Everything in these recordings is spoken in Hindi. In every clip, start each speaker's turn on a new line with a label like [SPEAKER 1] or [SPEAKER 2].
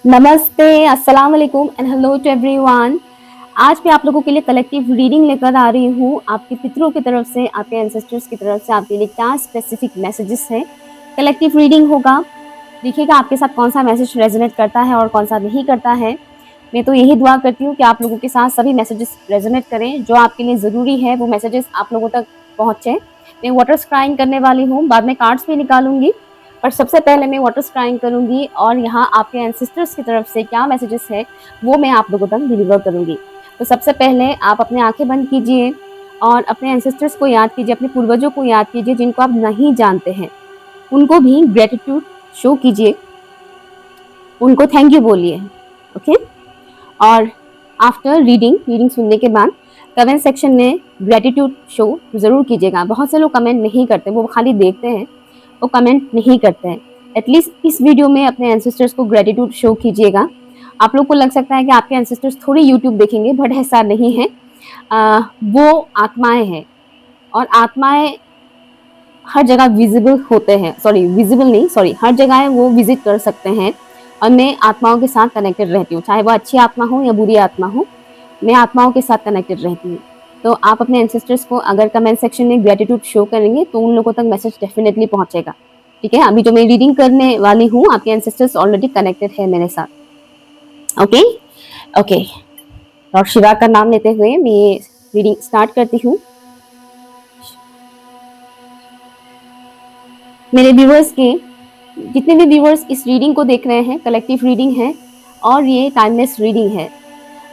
[SPEAKER 1] नमस्ते, अस्सलाम वालेकुम एंड हेलो टू एवरीवन। आज मैं आप लोगों के लिए कलेक्टिव रीडिंग लेकर आ रही हूँ। आपके पितरों की तरफ से, आपके एंसेस्टर्स की तरफ से आपके लिए क्या स्पेसिफिक मैसेजेस हैं। कलेक्टिव रीडिंग होगा, देखिएगा आपके साथ कौन सा मैसेज रेजोनेट करता है और कौन सा नहीं करता है। मैं तो यही दुआ करती हूँ कि आप लोगों के साथ सभी मैसेजेस रेजोनेट करें, जो आपके लिए ज़रूरी है वो मैसेजेस आप लोगों तक पहुँचे। मैं वाटर स्क्राइंग करने वाली हूँ, बाद में कार्ड्स भी निकालूंगी, पर सबसे पहले मैं वाटर स्क्राइंग करूंगी और यहाँ आपके एंसेस्टर्स की तरफ से क्या मैसेजेस है वो मैं आप लोगों तक डिलीवर करूंगी। तो सबसे पहले आप अपने आंखें बंद कीजिए और अपने एंसेस्टर्स को याद कीजिए, अपने पूर्वजों को याद कीजिए जिनको आप नहीं जानते हैं। उनको भी ग्रेटिट्यूड शो कीजिए, उनको थैंक यू बोलिए। ओके। और आफ्टर रीडिंग सुनने के बाद कमेंट सेक्शन में ग्रेटिट्यूड शो ज़रूर कीजिएगा। बहुत से लोग कमेंट नहीं करते, वो खाली देखते हैं, वो कमेंट नहीं करते हैं। एटलीस्ट इस वीडियो में अपने एंसेस्टर्स को ग्रेटिट्यूड शो कीजिएगा। आप लोग को लग सकता है कि आपके एंसेस्टर्स थोड़ी यूट्यूब देखेंगे, बट ऐसा नहीं है। वो आत्माएं हैं और आत्माएं हर जगह विजिबल होते हैं, विजिबल नहीं, हर जगह वो विजिट कर सकते हैं। और मैं आत्माओं के साथ कनेक्टेड रहती हूँ, चाहे वो अच्छी आत्मा हो या बुरी आत्मा हो, मैं आत्माओं के साथ कनेक्टेड रहती हूँ। तो आप अपने एंसेस्टर्स को अगर कमेंट सेक्शन में ग्रेटिट्यूड शो करेंगे तो उन लोगों तक मैसेज डेफिनेटली पहुंचेगा। ठीक है, अभी जो मैं रीडिंग करने वाली हूँ, आपके एंसेस्टर्स ऑलरेडी कनेक्टेड है मेरे साथ। Okay okay. लॉर्ड शिवा का नाम लेते हुए मैं रीडिंग स्टार्ट करती हूँ। मेरे व्यूअर्स के जितने भी व्यूअर्स इस रीडिंग को देख रहे हैं, कलेक्टिव रीडिंग है और ये टाइमलेस रीडिंग है।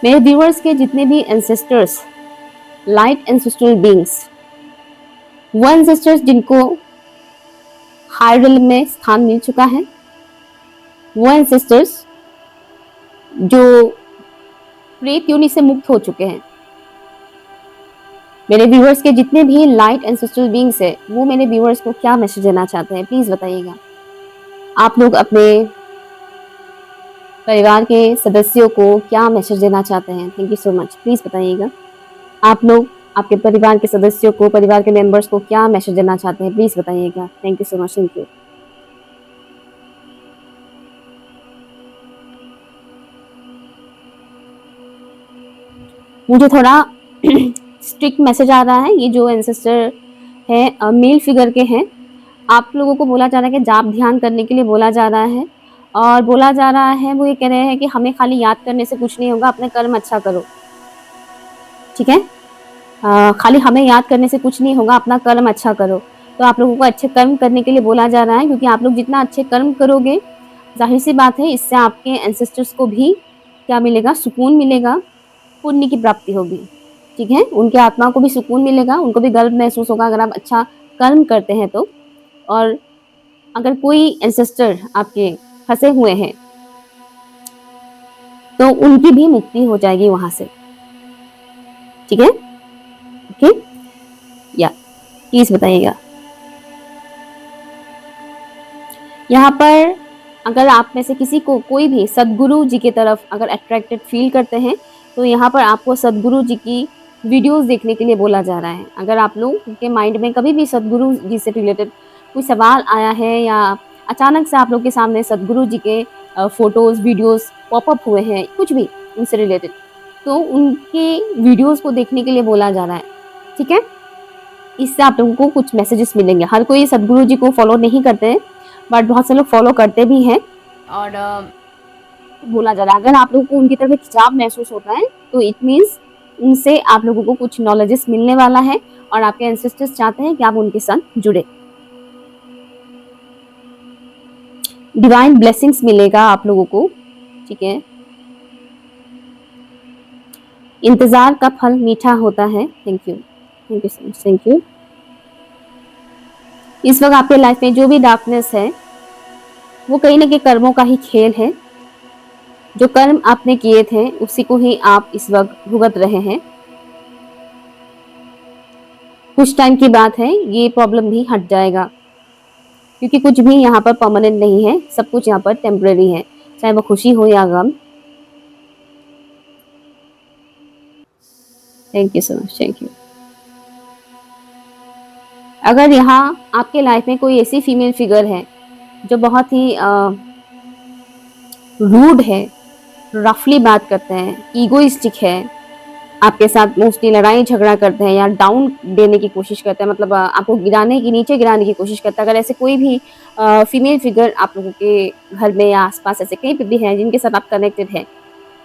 [SPEAKER 1] मेरे व्यूअर्स के जितने भी एंसेस्टर्स, लाइट एंसेस्ट्रल बीइंग्स, वो एंसेस्टर्स जिनको हायर रिल्म में स्थान मिल चुका है, वो एंसेस्टर्स जो प्रेत योनि से मुक्त हो चुके हैं, मेरे व्यूअर्स के जितने भी लाइट एंसेस्ट्रल बीइंग्स है, वो मेरे व्यूअर्स को क्या मैसेज देना चाहते हैं, प्लीज बताइएगा। आप लोग अपने परिवार के सदस्यों को क्या मैसेज देना चाहते हैं? Thank you so much, please बताइएगा। आप लोग आपके परिवार के सदस्यों को, परिवार के मेंबर्स को क्या मैसेज देना चाहते हैं, प्लीज बताइएगा। Thank you so much, thank you. मुझे थोड़ा स्ट्रिक्ट मैसेज आ रहा है। ये जो एंसेस्टर है मेल फिगर के हैं, आप लोगों को बोला जा रहा है कि जाप ध्यान करने के लिए बोला जा रहा है, और बोला जा रहा है, वो ये कह रहे हैं कि हमें खाली याद करने से कुछ नहीं होगा, अपने कर्म अच्छा करो। ठीक है, खाली हमें याद करने से कुछ नहीं होगा, अपना कर्म अच्छा करो। तो आप लोगों को अच्छे कर्म करने के लिए बोला जा रहा है, क्योंकि आप लोग जितना अच्छे कर्म करोगे, जाहिर सी बात है, इससे आपके एंसेस्टर्स को भी क्या मिलेगा? सुकून मिलेगा, पुण्य की प्राप्ति होगी। ठीक है, उनके आत्मा को भी सुकून मिलेगा, उनको भी गर्व महसूस होगा अगर आप अच्छा कर्म करते हैं तो। और अगर कोई एंसेस्टर आपके फंसे हुए हैं तो उनकी भी मुक्ति हो जाएगी वहां से। ठीक है, ओके, या प्लीज बताइएगा। यहाँ पर अगर आप में से किसी को, कोई भी सदगुरु जी की तरफ अगर अट्रैक्टेड फील करते हैं, तो यहाँ पर आपको सदगुरु जी की वीडियोस देखने के लिए बोला जा रहा है। अगर आप लोग के माइंड में कभी भी सदगुरु जी से रिलेटेड कोई सवाल आया है, या अचानक से आप लोग के सामने सदगुरु जी के फोटोज, वीडियोस पॉपअप हुए हैं, कुछ भी उनसे रिलेटेड, तो उनके वीडियोस को देखने के लिए बोला जा रहा है। ठीक है, इससे आप लोगों को कुछ मैसेजेस मिलेंगे। हर कोई सदगुरु जी को फॉलो नहीं करते हैं, बट बहुत से लोग फॉलो करते भी हैं। और बोला जा रहा है, अगर आप लोगों को उनकी तरफ एक खिंचाव महसूस होता है, तो इट मीन्स उनसे आप लोगों को कुछ नॉलेजेस मिलने वाला है, और आपके एंसेस्टर्स चाहते हैं कि आप उनके साथ जुड़े। डिवाइन ब्लेसिंग्स मिलेगा आप लोगों को। ठीक है, इंतजार का फल मीठा होता है। Thank you, thank you so much, thank you. इस वक्त आपके लाइफ में जो भी डार्कनेस है, वो कहीं ना कहीं कर्मों का ही खेल है। जो कर्म आपने किए थे, उसी को ही आप इस वक्त भुगत रहे हैं। कुछ टाइम की बात है, ये प्रॉब्लम भी हट जाएगा, क्योंकि कुछ भी यहाँ पर परमानेंट नहीं है, सब कुछ यहाँ पर टेम्परेरी है, चाहे वो खुशी हो या गम। Thank you so much, thank you. अगर यहाँ आपके लाइफ में कोई ऐसी फीमेल फिगर है जो बहुत ही रूड है, रफली बात करते हैं, ईगोइस्टिक है, आपके साथ मोस्टली लड़ाई झगड़ा करते हैं या डाउन देने की कोशिश करते हैं, मतलब आपको गिराने की, नीचे गिराने की कोशिश करता है। अगर ऐसे कोई भी फीमेल फिगर आप लोगों के घर में या आसपास ऐसे कहीं पे भी है जिनके साथ आप कनेक्टेड है,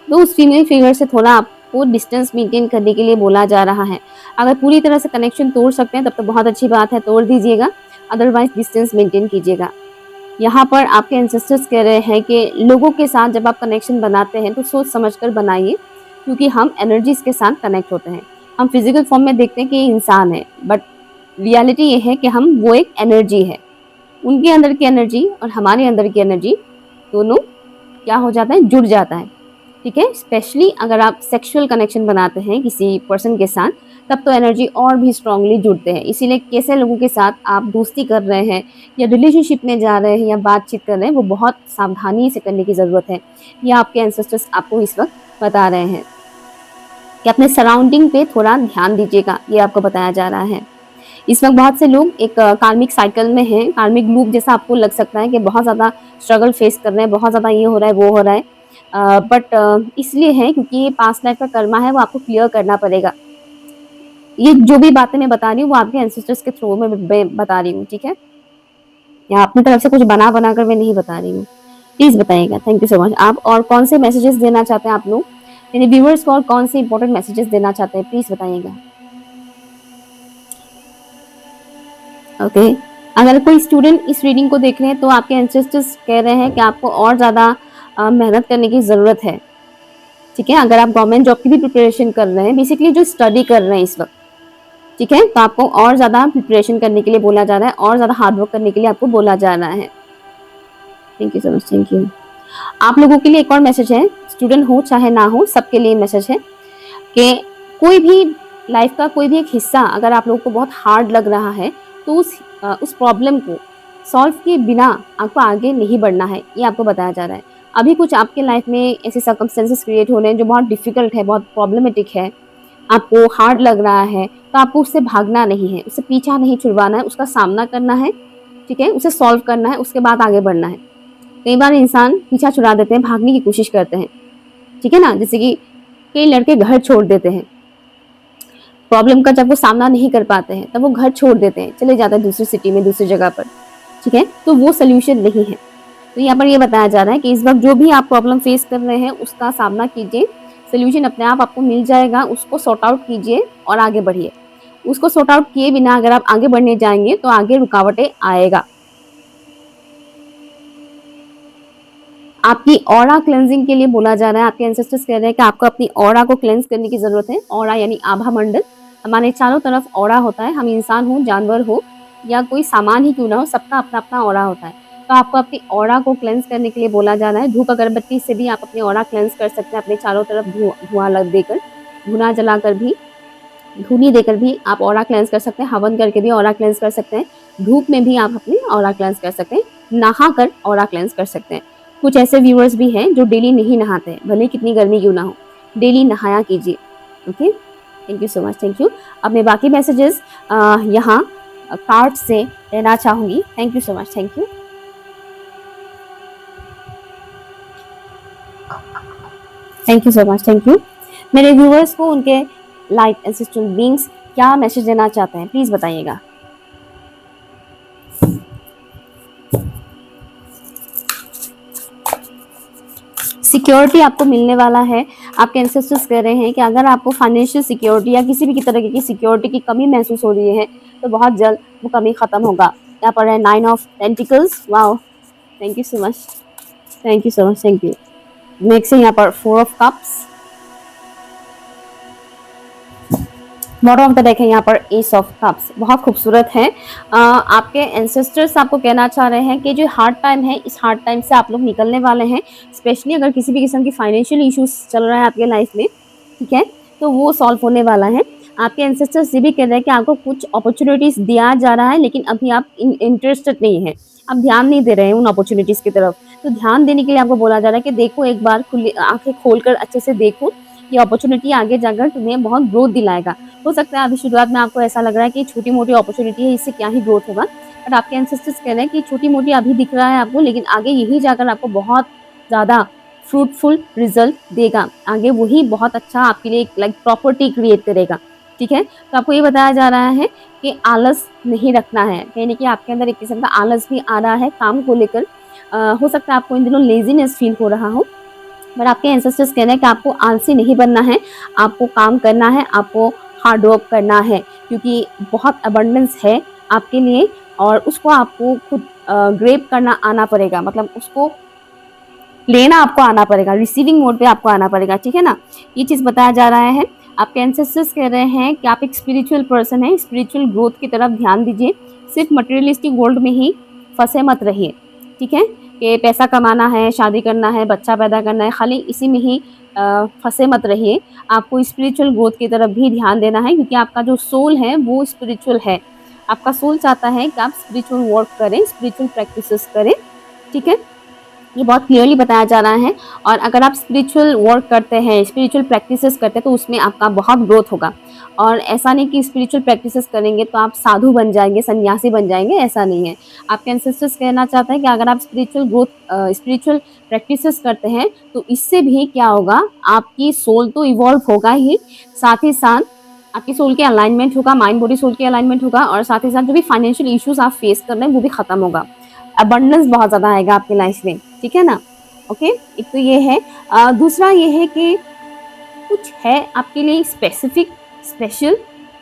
[SPEAKER 1] तो उस फीमेल फिगर से थोड़ा आपको डिस्टेंस मेंटेन करने के लिए बोला जा रहा है। अगर पूरी तरह से कनेक्शन तोड़ सकते हैं तब तो बहुत अच्छी बात है, तोड़ दीजिएगा, अदरवाइज डिस्टेंस मेंटेन कीजिएगा। यहाँ पर आपके एंसेस्टर्स कह रहे हैं कि लोगों के साथ जब आप कनेक्शन बनाते हैं तो सोच समझकर बनाइए, क्योंकि हम एनर्जीज के साथ कनेक्ट होते हैं। हम फिजिकल फॉर्म में देखते हैं कि ये इंसान है, बट रियलिटी ये है कि हम वो एक एनर्जी है। उनके अंदर की एनर्जी और हमारे अंदर की एनर्जी दोनों क्या हो जाता है, जुड़ जाता है। ठीक है, स्पेशली अगर आप सेक्सुअल कनेक्शन बनाते हैं किसी पर्सन के साथ, तब तो एनर्जी और भी स्ट्रांगली जुड़ते हैं। इसीलिए कैसे लोगों के साथ आप दोस्ती कर रहे हैं या रिलेशनशिप में जा रहे हैं या बातचीत कर रहे हैं, वो बहुत सावधानी से करने की ज़रूरत है। ये आपके एंसेस्टर्स आपको इस वक्त बता रहे हैं कि अपने सराउंडिंग पे थोड़ा ध्यान दीजिएगा, ये आपको बताया जा रहा है। इस वक्त बहुत से लोग एक कार्मिक साइकिल में हैं, कार्मिक लूप जैसा आपको लग सकता है कि बहुत ज़्यादा स्ट्रगल फेस कर रहे हैं, बहुत ज़्यादा ये हो रहा है, वो हो रहा है, बट इसलिए है क्योंकि ये पास्ट लाइफ का कर्मा है, वो आपको क्लियर करना पड़ेगा। ये जो भी बातें मैं बता रही हूँ वो आपके एंसेस्टर्स के थ्रू में मैं बता रही हूँ, ठीक है, या अपनी तरफ से कुछ बना कर मैं नहीं बता रही हूँ। प्लीज बताइएगा। Thank you so much. आप और कौन से मैसेजेस देना चाहते हैं आप लोग, यानी व्यूअर्स को और कौन से इंपॉर्टेंट मैसेजेस देना चाहते हैं, प्लीज बताइएगा। ओके, अगर कोई स्टूडेंट इस रीडिंग को देख रहे हैं तो आपके एंसेस्टर्स कह रहे हैं कि आपको और ज़्यादा मेहनत करने की ज़रूरत है। ठीक है, अगर आप गवर्नमेंट जॉब की भी प्रिपरेशन कर रहे हैं, बेसिकली जो स्टडी कर रहे हैं इस वक्त, ठीक है, तो आपको और ज़्यादा प्रिपरेशन करने के लिए बोला जा रहा है, और ज़्यादा हार्डवर्क करने के लिए आपको बोला जा रहा है। Thank you so much, thank you. आप लोगों के लिए एक और मैसेज है, स्टूडेंट हो चाहे ना हो, सबके लिए मैसेज है कि कोई भी लाइफ का कोई भी एक हिस्सा अगर आप लोगों को बहुत हार्ड लग रहा है, तो उस प्रॉब्लम को सॉल्व किए बिना आपको आगे नहीं बढ़ना है, ये आपको बताया जा रहा है। अभी कुछ आपके लाइफ में ऐसे सर्कमस्टेंसेस क्रिएट हो रहे हैं जो बहुत डिफिकल्ट है, बहुत प्रॉब्लमेटिक है, आपको हार्ड लग रहा है, तो आपको उससे भागना नहीं है, उससे पीछा नहीं छुड़वाना है, उसका सामना करना है, ठीक है, उसे सॉल्व करना है, उसके बाद आगे बढ़ना है। कई बार इंसान पीछा छुड़ा देते हैं, भागने की कोशिश करते हैं, ठीक है ना, जैसे कि कई लड़के घर छोड़ देते हैं, प्रॉब्लम का जब वो सामना नहीं कर पाते हैं तब वो घर छोड़ देते हैं, चले जाते हैं दूसरी सिटी में, दूसरी जगह पर, ठीक है, तो वो सोल्यूशन नहीं है। तो यहाँ पर ये बताया जा रहा है कि इस वक्त जो भी आप प्रॉब्लम फेस कर रहे हैं उसका सामना कीजिए, सोल्यूशन अपने आप आपको मिल जाएगा, उसको सॉर्ट आउट कीजिए और आगे बढ़िए। उसको सॉर्ट आउट किए बिना अगर आप आगे बढ़ने जाएंगे तो आगे रुकावटें आएगा। आपकी ऑरा क्लेंजिंग के लिए बोला जा रहा है, आपके एंसेस्टर्स कह रहे हैं कि आपको अपनी ऑरा को क्लेंज करने की जरूरत है। ऑरा यानी आभा मंडल, हमारे चारों तरफ ऑरा होता है, हम इंसान हो, जानवर हो या कोई सामान ही क्यों ना हो, सबका अपना अपना ऑरा होता है। तो आपको अपनी ऑरा को क्लेंज करने के लिए बोला जा रहा है। धूप अगरबत्ती से भी आप अपनी ऑरा क्लेंज कर सकते हैं, अपने चारों तरफ धुआं लग देकर, धुना जलाकर भी, धुनी देकर भी आप ऑरा क्लेंज कर सकते हैं, हवन करके भी ऑरा क्लेंज कर सकते हैं, धूप में भी आप अपनी ऑरा क्लेंज कर सकते हैं, नहा कर ऑरा क्लेंज कर सकते हैं। कुछ ऐसे व्यूअर्स भी हैं जो डेली नहीं नहाते हैं, भले कितनी गर्मी क्यों ना हो, डेली नहाया कीजिए। Okay, thank you so much, thank you. अब मैं बाकी मैसेजेस यहाँ कार्ड से लेना चाहूँगी। Thank you so much, thank you. Thank you so much, thank you. मेरे व्यूअर्स को उनके लाइट एंसेस्ट्रल बीइंग्स क्या मैसेज देना चाहते हैं, प्लीज बताइएगा। सिक्योरिटी आपको मिलने वाला है। आपके एंसेस्टर्स कह रहे हैं कि अगर आपको फाइनेंशियल सिक्योरिटी या किसी भी तरह की सिक्योरिटी की कमी महसूस हो रही है तो बहुत जल्द वो कमी खत्म होगा। यहाँ पर है 9 of pentacles. Wow, thank you so much, thank you so much, thank you. Next है यहाँ पर 4 of cups, bottom of the deck है यहाँ पर एस ऑफ कप्स। बहुत खूबसूरत है। आपके एंसेस्टर्स आपको कहना चाह रहे हैं कि जो हार्ड टाइम है, इस हार्ड टाइम से आप लोग निकलने वाले हैं। स्पेशली अगर किसी भी किस्म की फाइनेंशियल इश्यूज चल रहा है आपके लाइफ में, ठीक है, तो वो सॉल्व होने वाला है। आपके एंसेस्टर्स ये भी कह रहे हैं कि आपको कुछ अपॉर्चुनिटीज दिया जा रहा है, लेकिन अभी आप इंटरेस्टेड नहीं है, आप ध्यान नहीं दे रहे हैं उन अपॉर्चुनिटीज की तरफ। तो ध्यान देने के लिए आपको बोला जा रहा है कि देखो, एक बार खुली आंखें खोलकर अच्छे से देखो, ये अपॉर्चुनिटी आगे जाकर तुम्हें बहुत ग्रोथ दिलाएगा। हो सकता है अभी शुरुआत में आपको ऐसा लग रहा है कि छोटी मोटी अपॉर्चुनिटी है, इससे क्या ही ग्रोथ होगा, बट आपके एंसेस्टर्स कह रहे हैं कि छोटी मोटी अभी दिख रहा है आपको, लेकिन आगे यही जाकर आपको बहुत ज़्यादा फ्रूटफुल रिजल्ट देगा, आगे वही बहुत अच्छा आपके लिए एक लाइक प्रॉपर्टी क्रिएट करेगा। ठीक है, तो आपको ये बताया जा रहा है कि आलस नहीं रखना है, यानी कि आपके अंदर एक किस्म का आलस भी आ रहा है काम को लेकर। हो सकता है आपको इन दिनों लेजीनेस फील हो रहा हो, पर आपके एंसेस्टर्स कह रहे हैं कि आपको आलसी नहीं बनना है, आपको काम करना है, आपको हार्ड वर्क करना है, क्योंकि बहुत अबंडेंस है आपके लिए और उसको आपको खुद ग्रेप करना आना पड़ेगा, मतलब उसको लेना आपको आना पड़ेगा, रिसीविंग मोड पे आपको आना पड़ेगा। ठीक है ना, ये चीज़ बताया जा रहा है। आपके एंसेस्टर्स कह रहे हैं कि आप एक स्पिरिचुअल पर्सन हैं, स्पिरिचुअल ग्रोथ की तरफ ध्यान दीजिए, सिर्फ मटेरियलिस्टिक वर्ल्ड में ही फंसे मत रहिए। ठीक है, कि पैसा कमाना है, शादी करना है, बच्चा पैदा करना है, खाली इसी में ही फंसे मत रहिए। आपको स्पिरिचुअल ग्रोथ की तरफ भी ध्यान देना है, क्योंकि आपका जो सोल है वो स्पिरिचुअल है। आपका सोल चाहता है कि आप स्पिरिचुअल वर्क करें, स्पिरिचुअल प्रैक्टिसेस करें। ठीक है, ये बहुत क्लियरली बताया जा रहा है। और अगर आप स्पिरिचुअल वर्क करते हैं, स्पिरिचुअल प्रैक्टिसेस करते हैं, तो उसमें आपका बहुत ग्रोथ होगा। और ऐसा नहीं कि स्पिरिचुअल प्रैक्टिसेस करेंगे तो आप साधु बन जाएंगे, सन्यासी बन जाएंगे, ऐसा नहीं है। आपके एंसेस्टर्स कहना चाहते हैं कि अगर आप स्पिरिचुअल ग्रोथ, स्पिरिचुअल प्रैक्टिसेस करते हैं तो इससे भी क्या होगा, आपकी सोल तो इवॉल्व होगा ही, साथ ही साथ आपकी सोल के अलाइनमेंट होगा, माइंड बॉडी सोल के अलाइनमेंट होगा, और साथ ही साथ जो भी फाइनेंशियल इश्यूज आप फेस कर रहे हैं वो भी खत्म होगा। अबंडेंस बहुत ज़्यादा आएगा आपकी लाइफ में। ठीक है ना, ओके। एक तो ये है, दूसरा ये है कि कुछ है आपके लिए स्पेसिफिक स्पेशल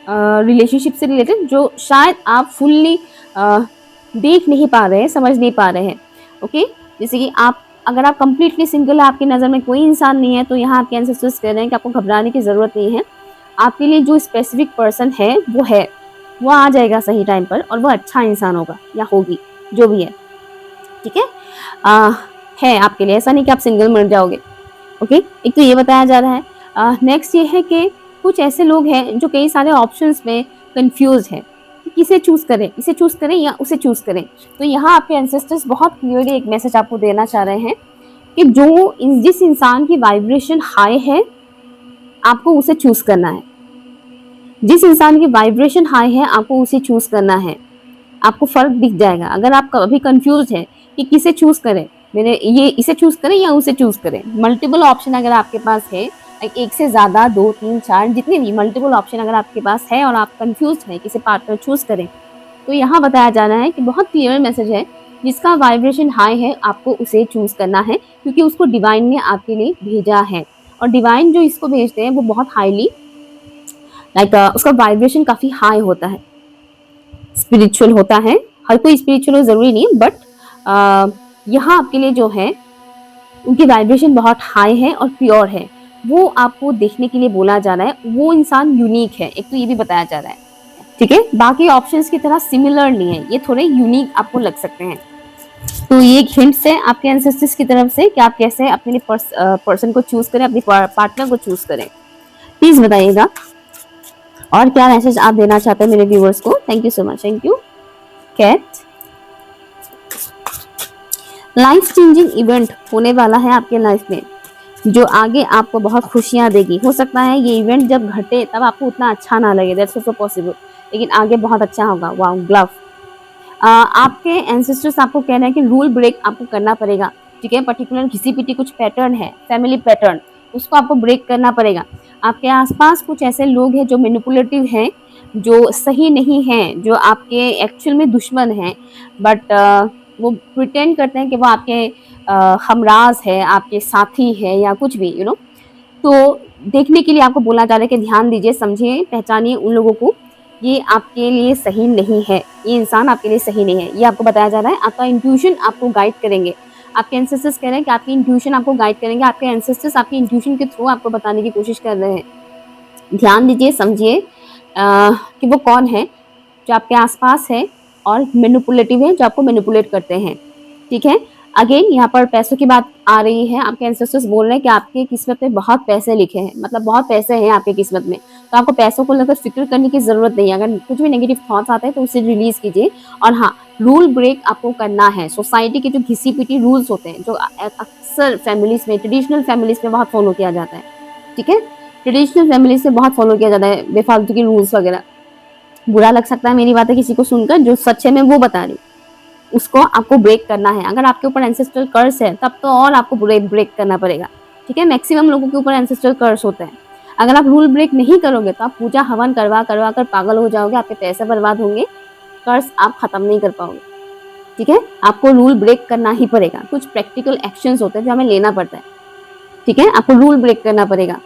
[SPEAKER 1] रिलेशनशिप से रिलेटेड जो शायद आप फुल्ली देख नहीं पा रहे हैं, समझ नहीं पा रहे हैं। ओके, जैसे कि आप अगर आप कंप्लीटली सिंगल है, आपकी नज़र में कोई इंसान नहीं है, तो यहाँ आपके एंसेस्टर्स कह रहे हैं कि आपको घबराने की ज़रूरत नहीं है। आपके लिए जो स्पेसिफिक पर्सन है वो आ जाएगा सही टाइम पर, और वो अच्छा इंसान होगा या होगी, जो भी है। ठीक है आपके लिए, ऐसा नहीं कि आप सिंगल मर जाओगे। ओके, एक तो ये बताया जा रहा है। नेक्स्ट ये है कि कुछ ऐसे लोग हैं जो कई सारे ऑप्शंस में कंफ्यूज हैं कि किसे चूज करें, इसे चूज करें या उसे चूज करें। तो यहाँ आपके एंसेस्टर्स बहुत क्लियरली एक मैसेज आपको देना चाह रहे हैं कि जिस इंसान की वाइब्रेशन हाई है, आपको उसे चूज करना है। जिस इंसान की वाइब्रेशन हाई है, आपको उसे चूज करना है। आपको फर्क दिख जाएगा। अगर आप कभी कंफ्यूज है कि किसे चूज करें, मैंने ये इसे चूज करें या उसे चूज करें, मल्टीपल ऑप्शन अगर आपके पास है, एक से ज्यादा, 2 3 4 जितने भी मल्टीपल ऑप्शन अगर आपके पास है और आप कंफ्यूज है किसे पार्टनर चूज करें, तो यहाँ बताया जा रहा है कि बहुत क्लियर मैसेज है, जिसका वाइब्रेशन हाई है आपको उसे चूज करना है, क्योंकि उसको डिवाइन ने आपके लिए भेजा है। और डिवाइन जो इसको भेजते हैं वो बहुत हाईली उसका वाइब्रेशन काफी हाई होता है, स्पिरिचुअल होता है। हर कोई स्पिरिचुअल जरूरी नहीं है, बट यहाँ आपके लिए जो है उनकी वाइब्रेशन बहुत हाई है और प्योर है, वो आपको देखने के लिए बोला जा रहा है। वो इंसान यूनिक है, एक तो ये भी बताया जा रहा है। ठीक है, बाकी ऑप्शंस की तरह सिमिलर नहीं है, ये थोड़े यूनिक आपको लग सकते हैं। तो ये एक हिंट्स है आपके एंसेस्टर्स की तरफ से कि आप कैसे अपने पर्सन को चूज करें, अपने पार्टनर को चूज करें। प्लीज बताइएगा और क्या मैसेज आप देना चाहते हैं मेरे व्यूअर्स को। Thank you so much, thank you. CAT, life changing event होने वाला है आपके लाइफ में, जो आगे आपको बहुत खुशियां देगी। हो सकता है ये इवेंट जब घटे तब आपको उतना अच्छा ना लगे, दैट्स ऑल्सो पॉसिबल, लेकिन आगे बहुत अच्छा होगा। Wow, glove. आपके एंसेस्टर्स आपको कह रहे हैं कि रूल ब्रेक आपको करना पड़ेगा। ठीक है, पर्टिकुलर घिसी पिटी कुछ पैटर्न है, फैमिली पैटर्न, उसको आपको ब्रेक करना पड़ेगा। आपके आसपास कुछ ऐसे लोग हैं जो मैनिपुलेटिव हैं, जो सही नहीं हैं, जो आपके एक्चुअल में दुश्मन हैं, बट वो प्रिटेंड करते हैं कि वो आपके हमराज है, आपके साथी है या कुछ भी, तो देखने के लिए आपको बोला जा रहा है कि ध्यान दीजिए, समझिए, पहचानिए उन लोगों को। ये आपके लिए सही नहीं है, ये इंसान आपके लिए सही नहीं है, ये आपको बताया जा रहा है। आपका इंट्यूशन आपको गाइड करेंगे। आपके एंसेस्टर्स कह रहे हैं कि आपकी इंट्यूशन आपको गाइड करेंगे। आपके एंसेस्टर्स आपकी इंट्यूशन के थ्रू आपको बताने की कोशिश कर रहे हैं। ध्यान दीजिए, समझिए कि वो कौन है जो आपके आसपास है और मैनिपुलेटिव है, जो आपको मैनिपुलेट करते हैं। ठीक है, अगेन यहाँ पर पैसों की बात आ रही है। आपके एंसेस्टर्स बोल रहे हैं कि आपके किस्मत में बहुत पैसे लिखे हैं, मतलब बहुत पैसे हैं आपके किस्मत में, तो आपको पैसों को लेकर फिक्र करने की जरूरत नहीं है। अगर कुछ भी नेगेटिव थॉट्स आते हैं तो उसे रिलीज कीजिए। और हाँ, रूल ब्रेक आपको करना है। सोसाइटी के जो घिसी पिटी रूल्स होते हैं, जो अक्सर फैमिलीज में, ट्रेडिशनल फैमिलीज में बहुत फॉलो किया जाता है। ठीक है, ट्रेडिशनल फैमिलीज में बहुत फॉलो किया जाता है बेफालतू के रूल्स वगैरह। बुरा लग सकता है मेरी बातें किसी को सुनकर, जो सच है मैं वो बता रही हूँ। उसको आपको ब्रेक करना है। अगर आपके ऊपर एंसेस्ट्रल कर्स है तब तो और आपको ब्रेक करना पड़ेगा, ठीक है। मैक्सिमम लोगों के ऊपर एंसेस्ट्रल कर्स होता है। अगर आप रूल ब्रेक नहीं करोगे तो आप पूजा हवन करवा करवा कर पागल हो जाओगे, आपके पैसे बर्बाद होंगे, कर्स आप खत्म नहीं कर पाओगे, ठीक है। आपको रूल ब्रेक करना ही पड़ेगा। कुछ प्रैक्टिकल एक्शंस होते हैं जो हमें लेना पड़ता है, ठीक है। आपको रूल ब्रेक करना पड़ेगा।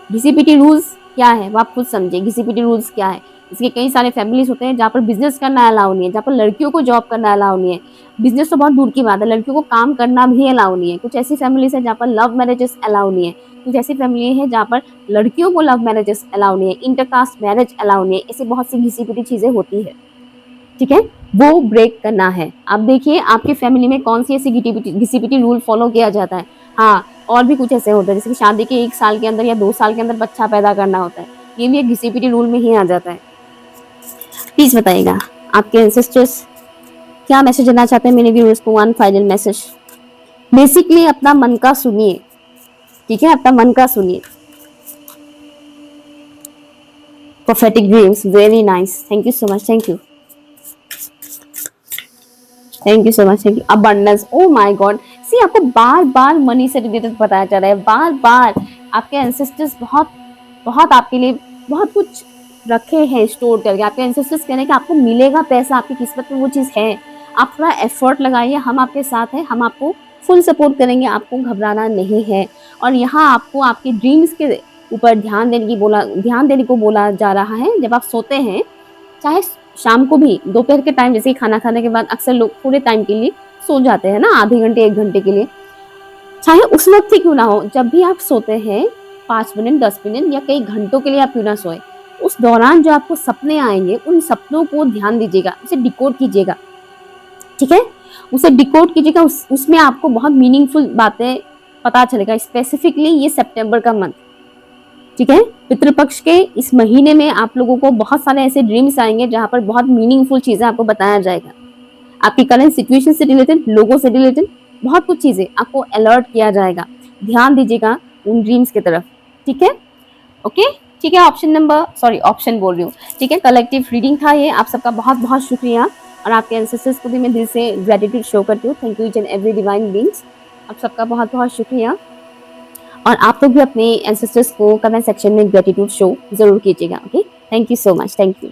[SPEAKER 1] घिसी-पिटी रूल्स क्या है वो आप खुद समझिए। घिसी-पिटी रूल्स क्या है? इसके कई सारे फैमिलीज होते हैं जहाँ पर बिजनेस करना अलाउ नहीं है, जहाँ पर लड़कियों को जॉब करना अलाउ नहीं है। बिजनेस तो बहुत दूर की बात है, लड़कियों को काम करना भी अलाउ नहीं है। कुछ ऐसी फैमिलीज है जहाँ पर लव मैरिजेस अलाउ नहीं है। कुछ ऐसी फैमिली है जहाँ पर लड़कियों को लव मैरिजेस अलाउ नहीं है, इंटरकास्ट मैरिज अलाउ नहीं है। ऐसी बहुत सी घिसी-पिटी चीजें होती है, ठीक है। वो ब्रेक करना है। आप देखिए आपकी फैमिली में कौन सी ऐसी घिसी-पिटी रूल फॉलो किया जाता है। हाँ, और भी कुछ ऐसे होते हैं जैसे कि शादी के 1 साल के अंदर या 2 साल के अंदर बच्चा पैदा करना होता है। ये भी एक घिसी-पिटी रूल में ही आ जाता है। प्लीज बताइएगा आपके एंसेस्टर्स क्या मैसेज देना चाहते हैं मेरे व्यूअर्स को। One final message. बेसिकली अपना मन का सुनिए, ठीक है, अपना मन का सुनिए। Prophetic dreams, very nice, thank you so much, thank you, thank you so much, thank you. Abundance, oh my god, see आपको बार बार मनी से रिलेटेड बताया जा रहा है, बार बार आपके एंसेस्टर्स बहुत बहुत आपके लिए बहुत कुछ रखे हैं स्टोर करके। आपके एंसेस्टर्स कह रहे हैं कि आपको मिलेगा पैसा, आपकी किस्मत में वो चीज़ है, आप थोड़ा एफर्ट लगाइए, हम आपके साथ हैं, हम आपको फुल सपोर्ट करेंगे, आपको घबराना नहीं है। और यहाँ आपको आपके ड्रीम्स के ऊपर ध्यान देने को बोला जा रहा है। जब आप सोते हैं, चाहे शाम को भी, दोपहर के टाइम जैसे खाना खाने के बाद अक्सर लोग थोड़े टाइम के लिए सो जाते हैं ना, आधे घंटे 1 घंटे के लिए, चाहे उस वक्त ही क्यों ना हो, जब भी आप सोते हैं 5 मिनट 10 मिनट या कई घंटों के लिए आप क्यों ना सोए, उस दौरान जो आपको सपने आएंगे उन सपनों को ध्यान दीजिएगा, उसे डिकोड कीजिएगा, ठीक है। उसे डिकोड कीजिएगा, उसमें आपको बहुत मीनिंगफुल बातें पता चलेगा। स्पेसिफिकली ये सितंबर का मंथ, ठीक है, पितृपक्ष के इस महीने में आप लोगों को बहुत सारे ऐसे ड्रीम्स आएंगे जहां पर बहुत मीनिंगफुल चीजें आपको बताया जाएगा। आपकी करंट सिचुएशन से रिलेटेड, लोगों से रिलेटेड बहुत कुछ चीजें आपको अलर्ट किया जाएगा। ध्यान दीजिएगा उन ड्रीम्स की तरफ, ठीक है। ओके, ठीक है। ऑप्शन बोल रही हूँ, ठीक है। कलेक्टिव रीडिंग था ये। आप सबका बहुत बहुत शुक्रिया, और आपके एंसेस्टर्स को भी मैं दिल से ग्रेटिट्यूड शो करती हूँ। Thank you each and every divine beings, आप सबका बहुत बहुत शुक्रिया। और आप लोग भी अपने एंसेस्टर्स को कमेंट सेक्शन में ग्रेटिट्यूड शो जरूर कीजिएगा। Okay, thank you so much, thank you.